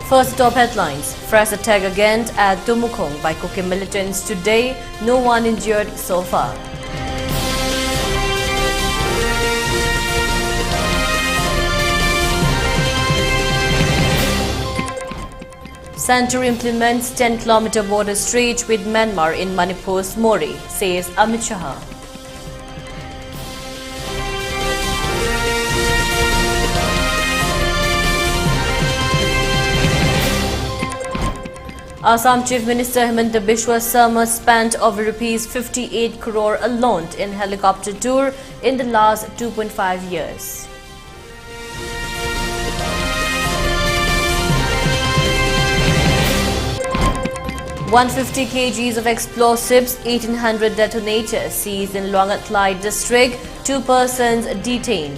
First top headlines. Fresh attack again at Tumukong by Kuki militants today. No one injured so far. Centre implements 10-kilometer border stretch with Myanmar in Manipur's Mori, says Amit Shah. Assam Chief Minister Himanta Biswa Sarma spent over Rs 58 crore alone in helicopter tour in the last 2.5 years. $150 kg of explosives, 1,800 detonators seized in Luangatlai district, 2 persons detained.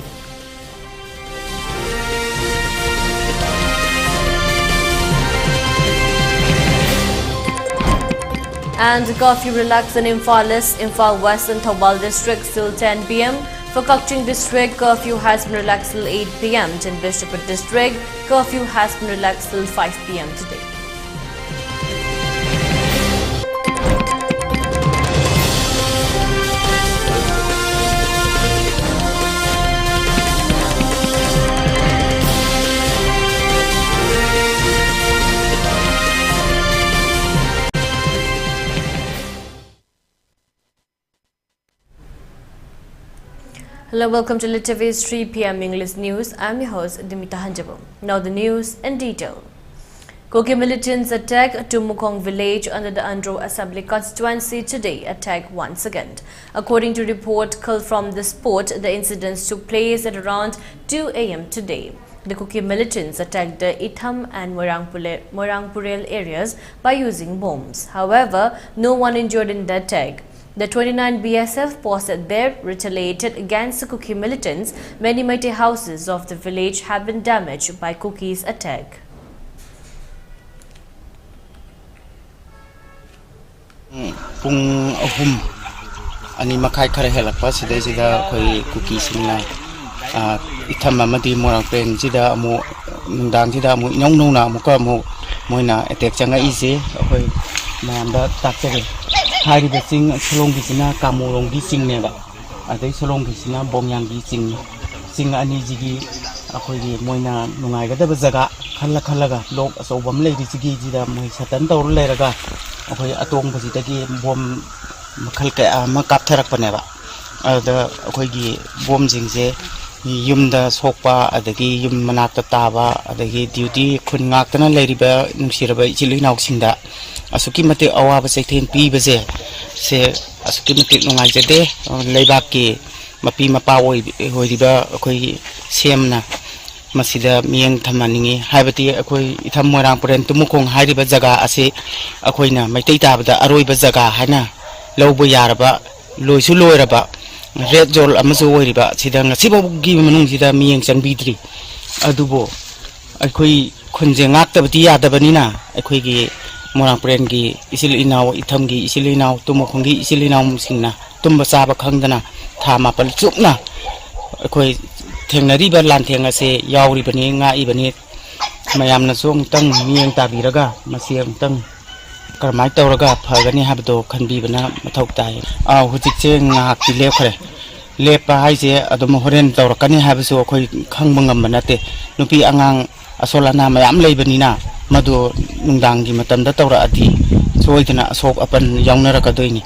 And curfew relaxed in Imphal West and Thobal district till 10 p.m. For Kakching district, curfew has been relaxed till 8 p.m. In Bishnupur district, curfew has been relaxed till 5 p.m. today. Hello, welcome to ELITETV's 3 p.m. English News. I'm your host, Deemita. Now the news in detail. Kuki militants attack Tumukong village under the Andro Assembly constituency today, attack once again. According to report called from the spot, the incidents took place at around 2 a.m. today. The Kuki militants attacked the Itham and Morangpurel areas by using bombs. However, no one injured in the attack. The 29 BSF posted there retaliated against the Kuki militants. Many mighty houses of the village have been damaged by Kuki's attack. Pung ahum ani makai khare helakpa sida khoi Kuki singna itham amadi morangpen sida amu nungdang sida amu inong na amu ka amu moina attack changa ise khoi mayamda takjage hari besing solong bisina kamurong bising neba adai solong bisina bongyang bising sing ani jigi akhoi gi moina nungai gadaba jaga khalaga lok asobam leiri jigi jida moi satan tor leiraga akhoi atong basitagi bom makhal ka ma kaptharak paneba ada akhoi gi bom jingje yumda sokpa adagi yum manakta taba adagi duty khun ngaktana leiriba nungsiraba ichili nauksingda asuki mate awaba sekthen pibase se asuki mate nungai jade leibaki mapi mapa hoiriba akhoi semna masida mieng thamaningi haibati akhoi itham morangpuren tumukong hairiba jaga ase akhoina maitai tabada aroiba jaga haina lobo yaraba loisu loiraba red zol amaso hoiriba sida ngasibogi manung sida mieng chanbidri adubo akhoi khunje ngaktabati yadabanina akhoi gi Morangpuren gi isil inaw itham gi isil inaw tumukong gi isil inaw singna tumba saba khangdana thama pal chupna akhoi thengnariba lantheng ase yauribani nga ibani mayamna song tang mieng tabiraga masiam tang karmai tawraga phagani habdo khanbibana mathau tai hujikche ngak ti lekhre lepa haise adum horen tawrakani habisu akhoi khangbangam banate nupi angang asolana mayam leibanina madu nungdang gi matamda tawra adi soidna sok apan yaunara kadoini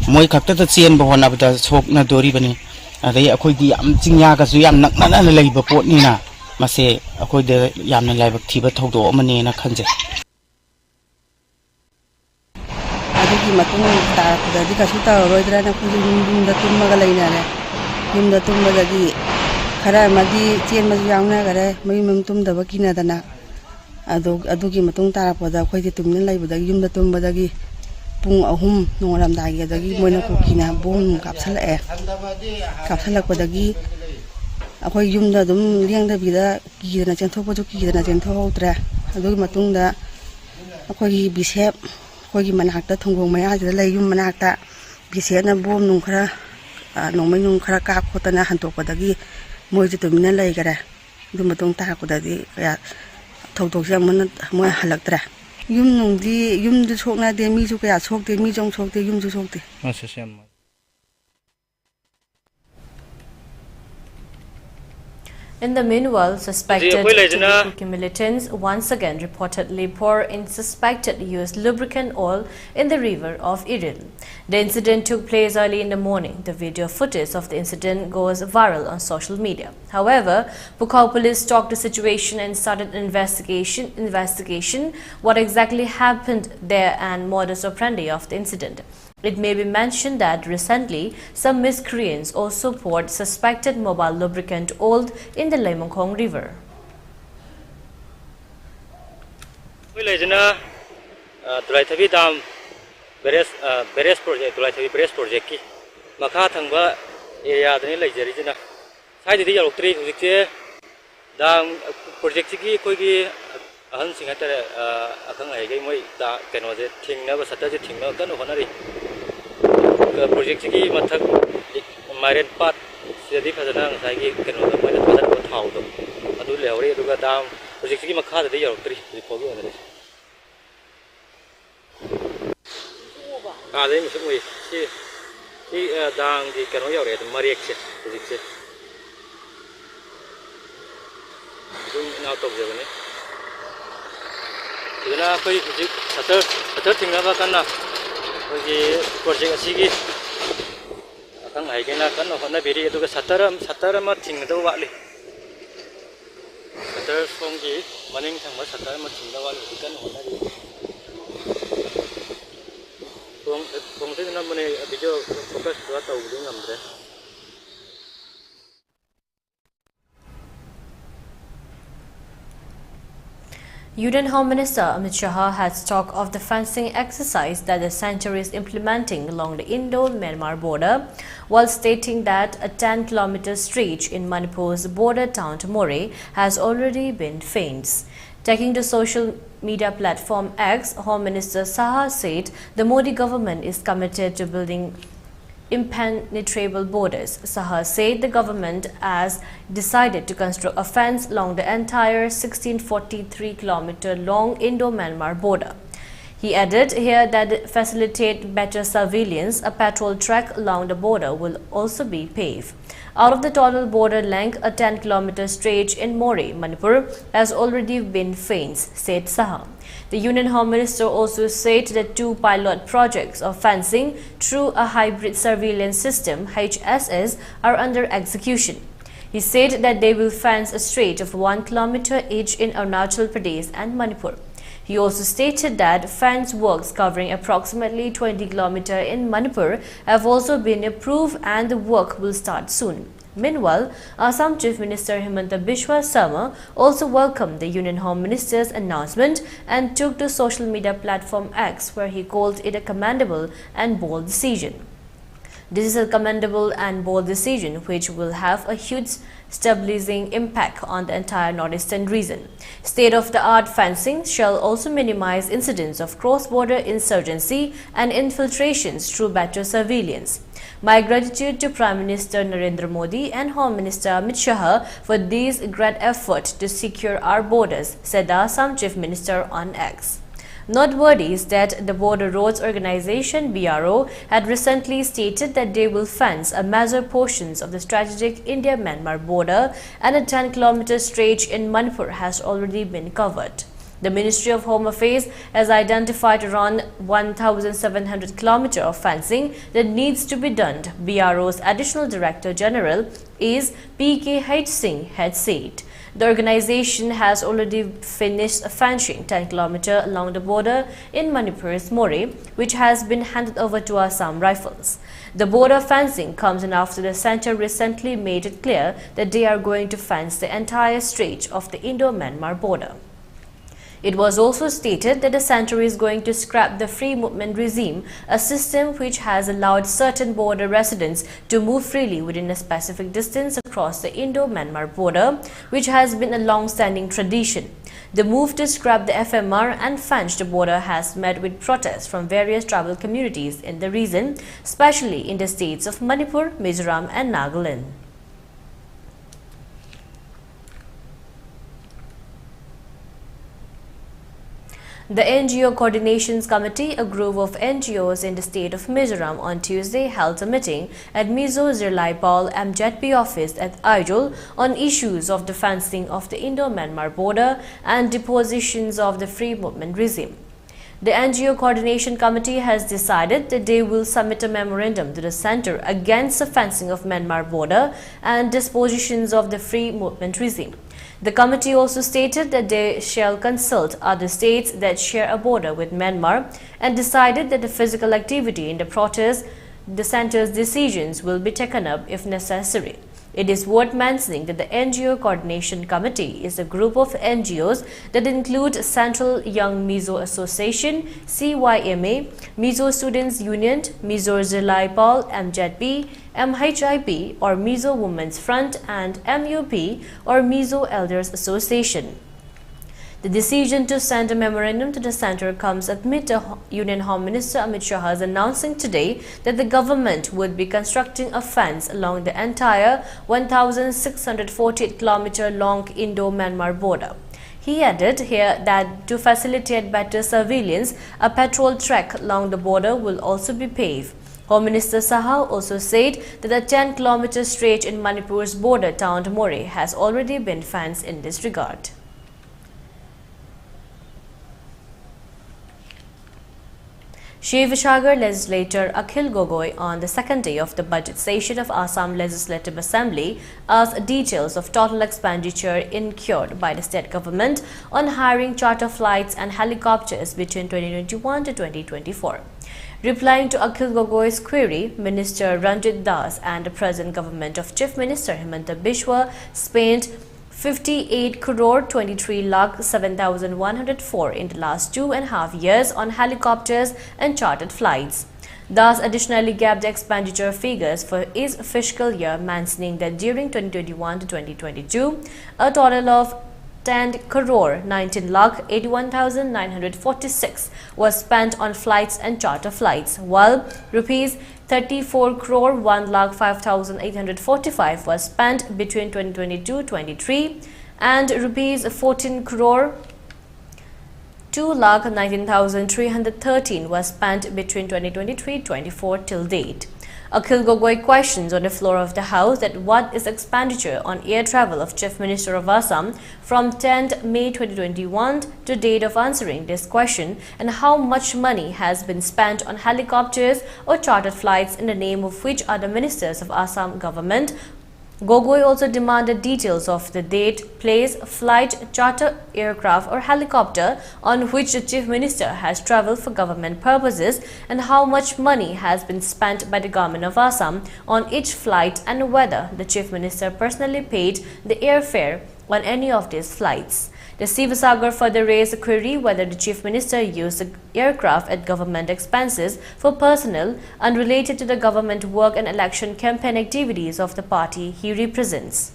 moi khakta ta chen ba hona bada sok na dori bani adai akhoi di am chingya ga su yam nakna na leiba potni na mase akhoi de yamna laibak thiba thogdo amane na khanje adugi matung ta da di kasu ta roidra na kuju yumda tumma ga leina ne yumda tumma ga di khara madi chen ma yauna ga re mai mum tum da bakina dana adugi matung ta pada khoi di tumna leiba da yumda tumba da gi pung ahum nongram da gi da gi moina Kukina bom kapsalak pada gi akhoi yumda dum liang da bida gi na chen thok gi na chen thok tra adugi matung da akhoi bisep khoi gi manakta thongong maya da lei yum manakta bisep na bom nung khara nongmai nung khara ka khotana hantok pada gi moi ju tumna lei gara du matung ta ko da di ya thautok mana mo halaktra yum nungdi yum du sokna de mi ju kya sokte mi jong sokte yum ju sokte In the meanwhile, suspected Kuki militants once again reportedly pour in suspected used lubricant oil in the river of Iril. The incident took place early in the morning. The video footage of the incident goes viral on social media. However, Bukavu police stalked the situation and started an investigation what exactly happened there and modus operandi of the incident. It may be mentioned that recently, some miscreants also poured suspected mobile lubricant oil in the Lemongkong River. ELITETV dam beres project ELITETV beres project ki makha thangba area dani leijari jina sai di yalotri hujikse dam project ki koi ki ahan singa tare akhang ai gai moi da keno je thingna ba sata je thingna kan honari project ki mathak maren pat sedi phajana sai ki keno da moi da phajana ko thau do adu lewri adu ga dam project ki makha de yalotri report go ne đây mình sẽ ngồi khi đang thì cái nó giàu để mariek sẽ dịch sẽ cũng nào tập rồi đấy thì là khi dịch sắp thì nó cái nào cái project gì cái cái này cái nào cái nó hôm nay bị đi cái sắp mà thình đâu vậy sắp xong gì mà nên thằng mà sắp mà thình đâu vậy cái nó hôm nay kung sino naman ay video focus ko ato din namre. Union Home Minister Amit Shah has talked of the fencing exercise that the center is implementing along the Indo-Myanmar border, while stating that a 10-kilometer stretch in Manipur's border town More has already been fenced. Taking to social media platform X, Home Minister Saha said the Modi government is committed to building impenetrable borders. Saha said the government has decided to construct a fence along the entire 1643-kilometer long Indo-Myanmar border. He added here that to facilitate better surveillance, a patrol track along the border will also be paved. Out of the total border length, a 10-kilometer stretch in More, Manipur, has already been fenced, said Saha. The Union Home Minister also said that 2 pilot projects of fencing through a hybrid surveillance system, HSS, are under execution. He said that they will fence a stretch of 1 kilometer each in Arunachal Pradesh and Manipur. He also stated that fence works covering approximately 20 kilometers in Manipur have also been approved and the work will start soon. Meanwhile, Assam Chief Minister Himanta Biswa Sarma also welcomed the Union Home Minister's announcement and took to social media platform X, where he called it a commendable and bold decision. This is a commendable and bold decision which will have a huge stabilizing impact on the entire northeastern region. State-of-the-art fencing shall also minimize incidents of cross-border insurgency and infiltrations through better surveillance. My gratitude to Prime Minister Narendra Modi and Home Minister Amit Shah for this great effort to secure our borders, said the Assam Chief Minister on X. Noteworthy is that the Border Roads Organization (BRO) had recently stated that they will fence a major portions of the strategic India-Myanmar border, and a 10-kilometer stretch in Manipur has already been covered. The Ministry of Home Affairs has identified around 1,700 kilometers of fencing that needs to be done. BRO's Additional Director General is PKH Singh had said. The organization has already finished fencing 10 kilometers along the border in Manipur's More, which has been handed over to Assam Rifles. The border fencing comes in after the center recently made it clear that they are going to fence the entire stretch of the Indo-Myanmar border. It was also stated that the center is going to scrap the free movement regime, a system which has allowed certain border residents to move freely within a specific distance across the Indo-Myanmar border, which has been a long-standing tradition. The move to scrap the FMR and fence the border has met with protests from various tribal communities in the region, especially in the states of Manipur, Mizoram and Nagaland. The NGO Coordinations Committee, a group of NGOs in the state of Mizoram, on Tuesday held a meeting at Mizo Zirlaipal MJP office at Aizol on issues of the fencing of the Indo-Myanmar border and depositions of the free movement regime. The NGO Coordination Committee has decided that they will submit a memorandum to the Centre against the fencing of Myanmar border and dispositions of the free movement regime. The committee also stated that they shall consult other states that share a border with Myanmar and decided that the physical activity in the protest, the Centre's decisions will be taken up if necessary. It is worth mentioning that the NGO Coordination Committee is a group of NGOs that include Central Young Mizo Association, CYMA, Mizo Students Union, Mizo Zirlaipal, MJP, MHIP or Mizo Women's Front and MUP or Mizo Elders Association. The decision to send a memorandum to the Centre comes amid the Union Home Minister Amit Shah's announcing today that the government would be constructing a fence along the entire 1,648-kilometer long Indo-Myanmar border. He added here that to facilitate better surveillance, a patrol track along the border will also be paved. Home Minister Saha also said that the 10-kilometer stretch in Manipur's border town More has already been fenced in this regard. Shivasagar legislator Akhil Gogoi on the second day of the budget session of Assam Legislative Assembly asked details of total expenditure incurred by the state government on hiring charter flights and helicopters between 2021 to 2024. Replying to Akhil Gogoi's query, Minister Ranjit Das and the present government of Chief Minister Himanta Biswa spent 58 crore 23 lakh 7,104 in the last 2.5 years on helicopters and chartered flights. Das additionally gave the expenditure figures for his fiscal year, mentioning that during 2021 to 2022, a total of 10 crore 19 lakh 81,946 was spent on flights and charter flights, while rupees 34 crore 1 lakh 5,845 was spent between 2022-23 and rupees 14 crore 2 lakh 19,313 was spent between 2023-24 till date. Akhil Gogoi questions on the floor of the House that what is expenditure on air travel of Chief Minister of Assam from 10th May 2021 to date of answering this question, and how much money has been spent on helicopters or chartered flights in the name of which other ministers of Assam government. Gogoi also demanded details of the date, place, flight, charter aircraft or helicopter on which the Chief Minister has travelled for government purposes, and how much money has been spent by the government of Assam on each flight, and whether the Chief Minister personally paid the airfare on any of these flights. The Sivasagar further raised a query whether the Chief Minister used the aircraft at government expenses for personnel unrelated to the government work and election campaign activities of the party he represents.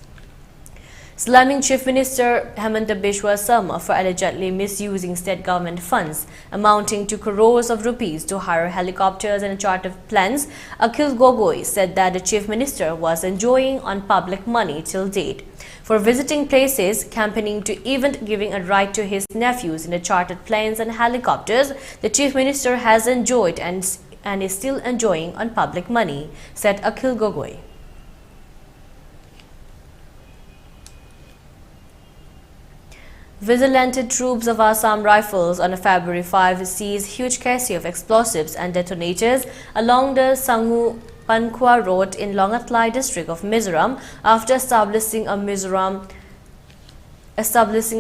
Slamming Chief Minister Himanta Biswa Sarma for allegedly misusing state government funds amounting to crores of rupees to hire helicopters and charter planes, Akhil Gogoi said that the Chief Minister was enjoying on public money till date. For visiting places, campaigning to even giving a ride to his nephews in the chartered planes and helicopters, the Chief Minister has enjoyed and is still enjoying on public money, said Akhil Gogoi. Vigilante troops of Assam Rifles on February 5 seized huge cache of explosives and detonators along the Sangu Pankwa Road in Longatlai district of Mizoram after establishing a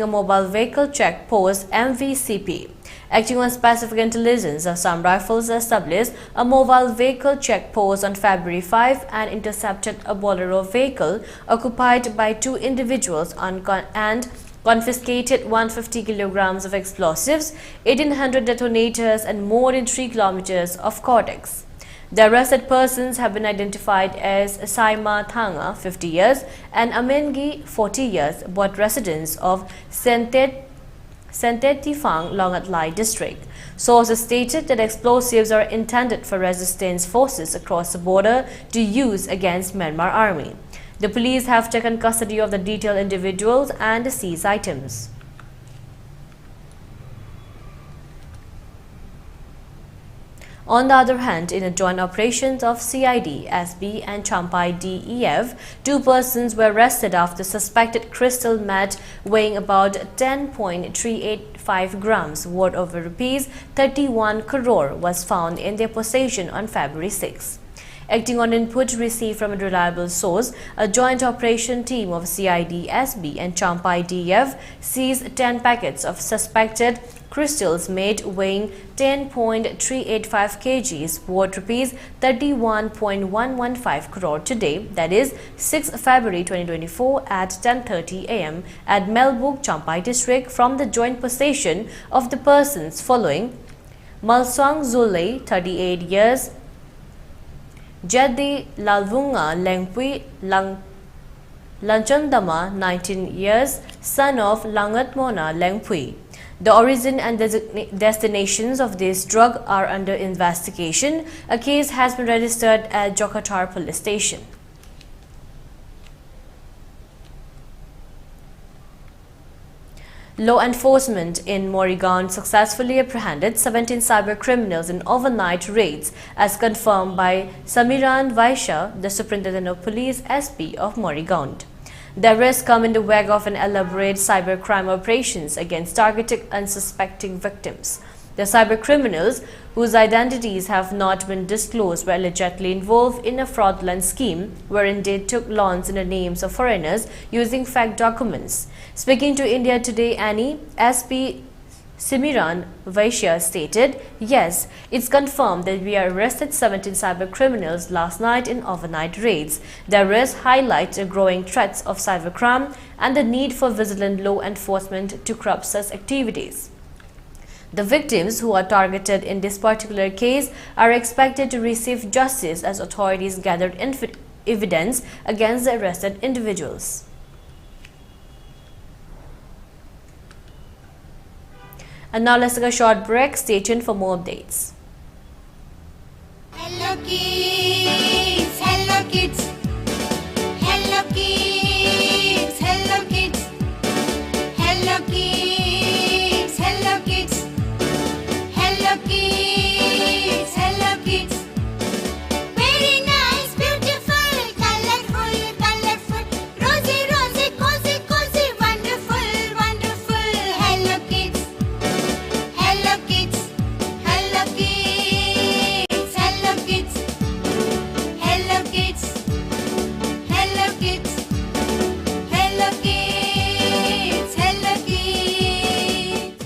mobile vehicle check post (MVCP). Acting on specific intelligence, Assam Rifles established a mobile vehicle check post on February 5 and intercepted a Bolero vehicle occupied by two individuals and confiscated 150 kilograms of explosives, 1,800 detonators and more than 3 kilometers of cortex. The arrested persons have been identified as Saima Thanga, 50 years, and Amengi, 40 years, both residents of Sentetifang, Longatlai district. Sources stated that explosives are intended for resistance forces across the border to use against Myanmar army. The police have taken custody of the detailed individuals and seized items. On the other hand, in a joint operation of CID, SB and Champai DEF, 2 persons were arrested after suspected crystal meth weighing about 10.385 grams worth of rupees 31 crore was found in their possession on February 6. Acting on input received from a reliable source, a joint operation team of CID, SB and Champai DEF seized 10 packets of suspected crystals made weighing 10.385 kgs worth rupees 31.115 crore today, that is 6 February 2024 at 10:30 am at Melbourne, Champai district from the joint possession of the persons following: Malswang Zulay, 38 years, Jadi Lalvunga Lengpui Lanchandama, 19 years, son of Langatmona Lengpui. The origin and destinations of this drug are under investigation. A case has been registered at Jokatar police station. Law enforcement in Morrigan successfully apprehended 17 cyber criminals in overnight raids, as confirmed by Samiran Vaishya, the Superintendent of Police SP of Morrigan. The arrests come in the wake of an elaborate cybercrime operations against targeted unsuspecting victims. The cyber criminals, whose identities have not been disclosed, were allegedly involved in a fraudulent scheme wherein they took loans in the names of foreigners using fake documents. Speaking to India Today, SP Simiran Vaishya stated, "Yes, it's confirmed that we arrested 17 cyber criminals last night in overnight raids. The arrest highlights the growing threats of cybercrime and the need for vigilant law enforcement to curb such activities." The victims who are targeted in this particular case are expected to receive justice as authorities gathered evidence against the arrested individuals. And now let's take a short break. Stay tuned for more updates. Hello kids, hello kids, hello kids, hello kids, hello kids, hello kids, hello kids, hello kids. Very nice, beautiful, colorful, colorful, rosy, rosy, cozy, cozy, wonderful, wonderful. Hello kids, hello kids, hello kids, hello kids, hello kids, hello kids, hello kids, hello kids.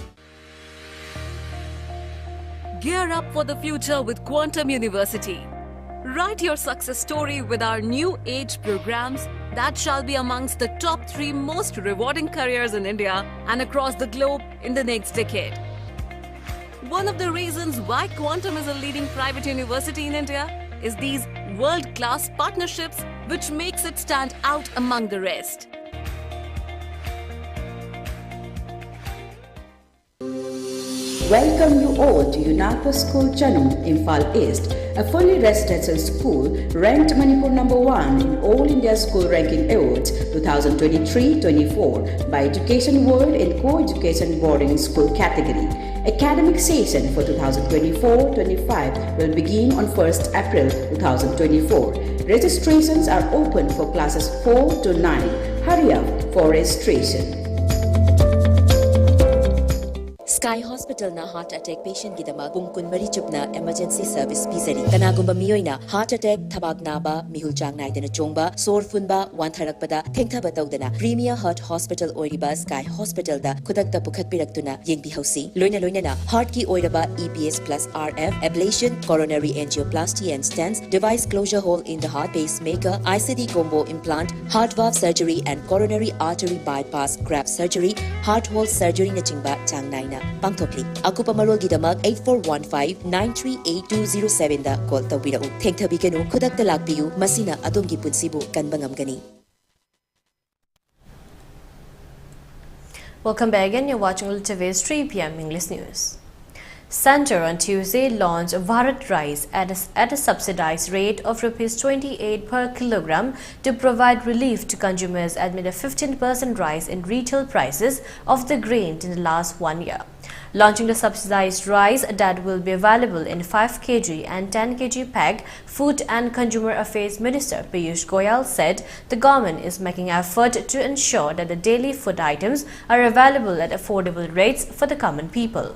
Gear up for the future with Quantum University. Write your success story with our new age programs that shall be amongst the top 3 most rewarding careers in India and across the globe in the next decade. One of the reasons why Quantum is a leading private university in India is these world-class partnerships, which makes it stand out among the rest. Welcome you all to UNAPA School Chanum, Imphal East, a fully residential school ranked Manipur #1 in All India School Ranking Awards 2023-24 by Education World in Co-Education Boarding School category. Academic session for 2024-25 will begin on 1st April 2024. Registrations are open for classes 4 to 9. Hurry up for registration. Sky Hospital na heart attack patient gidamag pung kunmari chupna emergency service pizari. Kanagumba miyoina heart attack thabak naba mihul chang naidana chongba sor funba wantharakpada thengthaba tawdana Premier Heart Hospital oiriba Sky Hospital da khudakta pukhat piraktuna yengbi hausi. Loina na heart ki oiraba EPS plus RF ablation, coronary angioplasty and stents, device closure hole in the heart, pacemaker, ICD combo implant, heart valve surgery and coronary artery bypass graft surgery, heart hole surgery na chingba chang naina pangthokli. Akupa marol gidamag 8415-938207 da call tawbirau. Thengthabiganu khudakta lakpiyu masina adongi punsibu kanbangamgani. Welcome back again. You're watching ELITETV's 3 p.m. English News. Centre on Tuesday launched Bharat Rice at a subsidized rate of ₹28 per kilogram to provide relief to consumers amid a 15% rise in retail prices of the grain in the last 1 year. Launching the subsidized rice that will be available in 5 kg and 10 kg pack, Food and Consumer Affairs Minister Piyush Goyal said the government is making effort to ensure that the daily food items are available at affordable rates for the common people.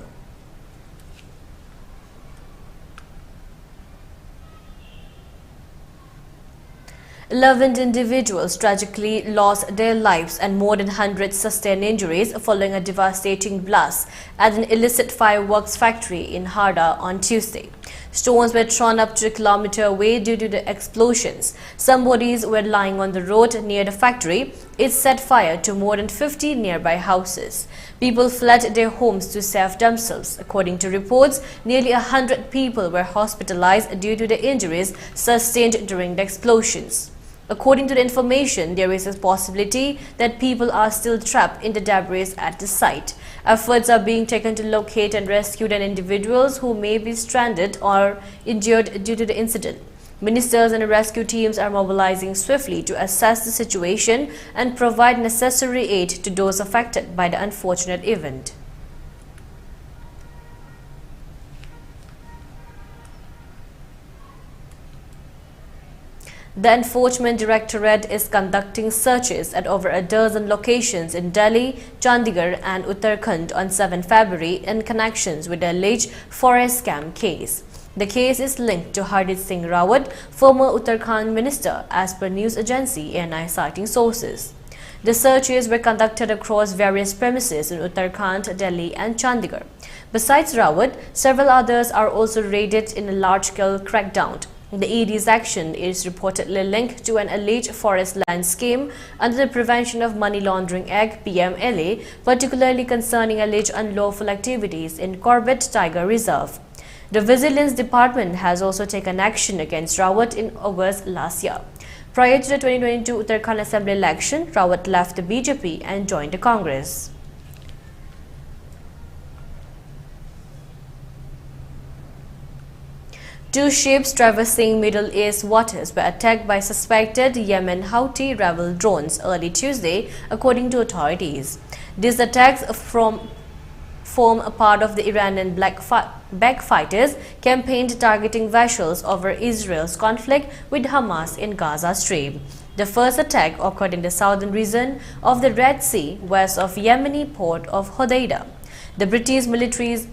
11 individuals tragically lost their lives and more than 100 sustained injuries following a devastating blast at an illicit fireworks factory in Harda on Tuesday. Stones were thrown up to a kilometer away due to the explosions. Some bodies were lying on the road near the factory. It set fire to more than 50 nearby houses. People fled their homes to save themselves. According to reports, nearly 100 people were hospitalized due to the injuries sustained during the explosions. According to the information, there is a possibility that people are still trapped in the debris at the site. Efforts are being taken to locate and rescue the individuals who may be stranded or injured due to the incident. Ministers and rescue teams are mobilizing swiftly to assess the situation and provide necessary aid to those affected by the unfortunate event. The Enforcement Directorate is conducting searches at over a dozen locations in Delhi, Chandigarh and Uttarakhand on 7 February in connections with the alleged forest scam case. The case is linked to Hardeep Singh Rawat, former Uttarakhand minister, as per news agency ANI citing sources. The searches were conducted across various premises in Uttarakhand, Delhi and Chandigarh. Besides Rawat, several others are also raided in a large-scale crackdown. The ED's action is reportedly linked to an alleged forest land scheme under the Prevention of Money Laundering Act (PMLA), particularly concerning alleged unlawful activities in Corbett Tiger Reserve. The Vigilance Department has also taken action against Rawat in August last year. Prior to the 2022 Uttarakhand Assembly election, Rawat left the BJP and joined the Congress. Two ships traversing Middle East waters were attacked by suspected Yemen Houthi rebel drones early Tuesday, according to authorities. These attacks form a part of the Iranian backfighters' campaign targeting vessels over Israel's conflict with Hamas in Gaza Strip. The first attack occurred in the southern region of the Red Sea, west of Yemeni port of Hodeidah. The British military's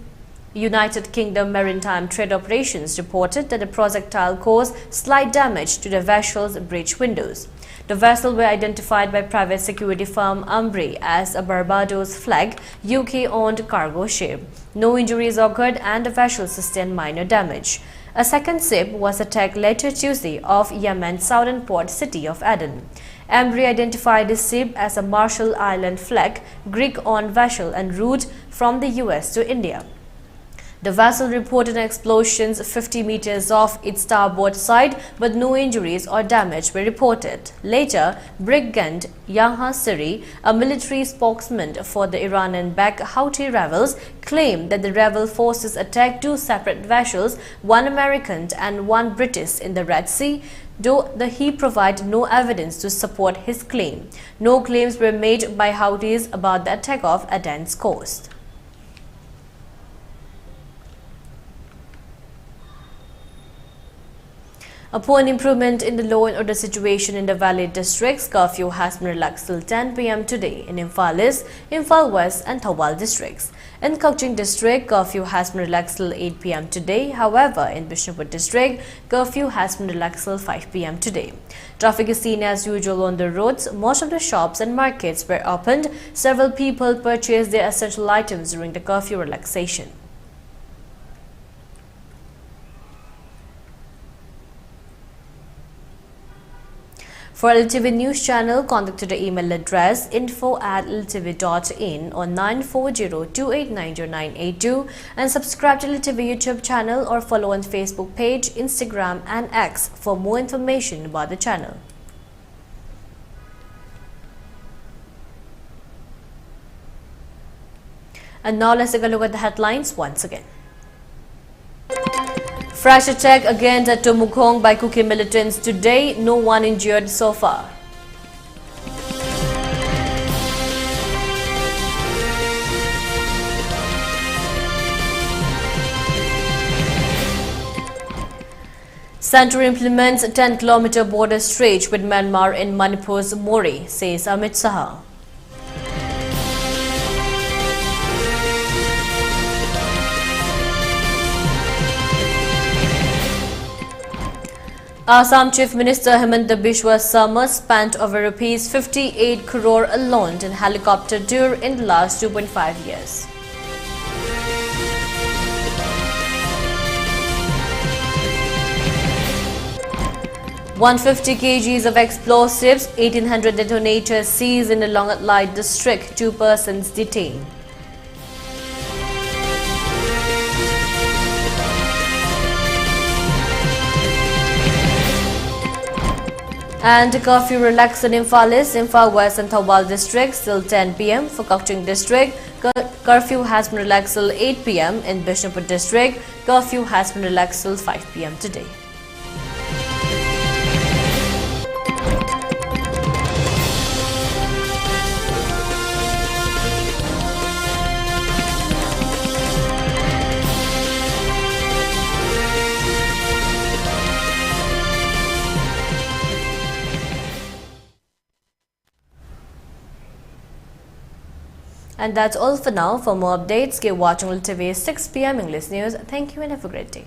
United Kingdom Maritime Trade Operations reported that the projectile caused slight damage to the vessel's bridge windows. The vessel were identified by private security firm Umbre as a Barbados-flagged UK-owned cargo ship. No injuries occurred and the vessel sustained minor damage. A second ship was attacked later Tuesday off Yemen's southern port city of Aden. Umbre identified this ship as a Marshall Island flag Greek-owned vessel en route from the US to India. The vessel reported explosions 50 meters off its starboard side, but no injuries or damage were reported. Later, Brigadier Yahya Siri, a military spokesman for the Iranian-backed Houthi rebels, claimed that the rebel forces attacked two separate vessels, one American and one British, in the Red Sea, though he provided no evidence to support his claim. No claims were made by Houthis about the attack off Aden's coast. Upon improvement in the law and order situation in the Valley districts, curfew has been relaxed till 10 p.m. today in Imphal East, Imphal West and Thawal districts. In Kukching district, curfew has been relaxed till 8 p.m. today. However, in Bishnupur district, curfew has been relaxed till 5 p.m. today. Traffic is seen as usual on the roads. Most of the shops and markets were opened. Several people purchased their essential items during the curfew relaxation. For ELITETV News Channel, contact to the email address info@elitv.in or 9402890982 and subscribe to ELITETV YouTube channel or follow on Facebook page, Instagram and X for more information about the channel. And now let's take a look at the headlines once again. Fresh attack again at Tumukong by Kuki militants today. No one injured so far. Centre implements a 10-kilometer border stretch with Myanmar in Manipur's Mori, says Amit Saha. Assam Chief Minister Hemanta Biswa Sarma spent over Rs 58 crore alone in helicopter tour in the last 2.5 years. $150 kg of explosives, 1,800 detonators seized in the Longatlai district, 2 persons detained. And curfew relaxed in Imphal East, Imphal West and Thawal districts till 10 p.m. For Kokching district, curfew has been relaxed till 8 p.m. In Bishnupur district, curfew has been relaxed till 5 p.m. today. And that's all for now. For more updates, keep watching ELITETV 6 p.m. English News. Thank you and have a great day.